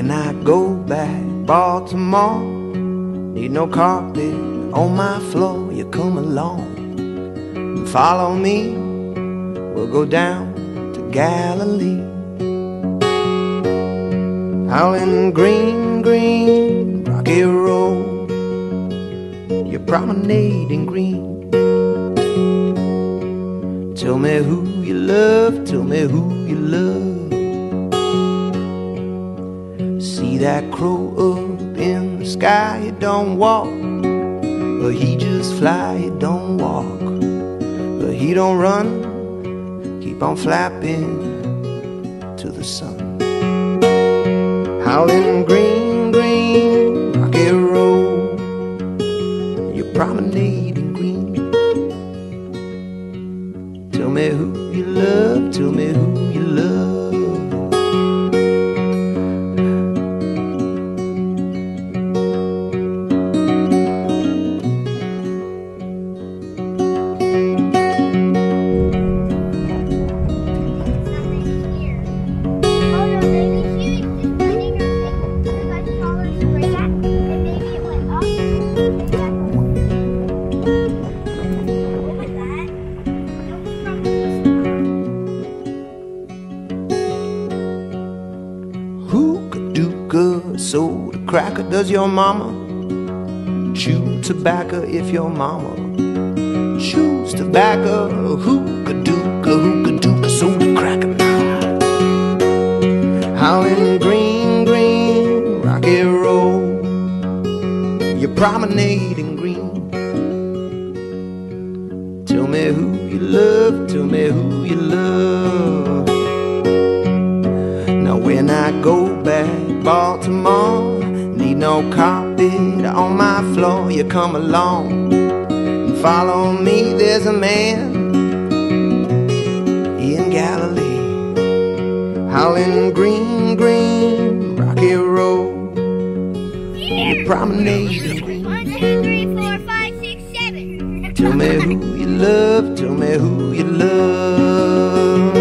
when I go back Baltimore, need no carpet on my floor. You come along and follow me, we'll go down to Galilee. Out in green, green, rocky road, you promenade in green. Tell me who you love, tell me who you love. See that crow up in the sky, you don't walk, but he just fly, you don't walk, but he don't run, keep on flapping to the sun. Howling green, green, rocky road, you promenade in green. Tell me who you love, tell me who you love. Sold a cracker, does your mama chew tobacco? If your mama chews tobacco, hookah-dooka, sold a cracker. Howling green, green, rocky road, you promenade in green. Tell me who you love, tell me who you love. Now when I go back Baltimore, need no carpet on my floor. You come along and follow me. There's a man in Galilee, howling green, green, rocky road, you promenade in green. 1, 2, 3, 4, 5, 6, 7. Tell me who you love, tell me who you love.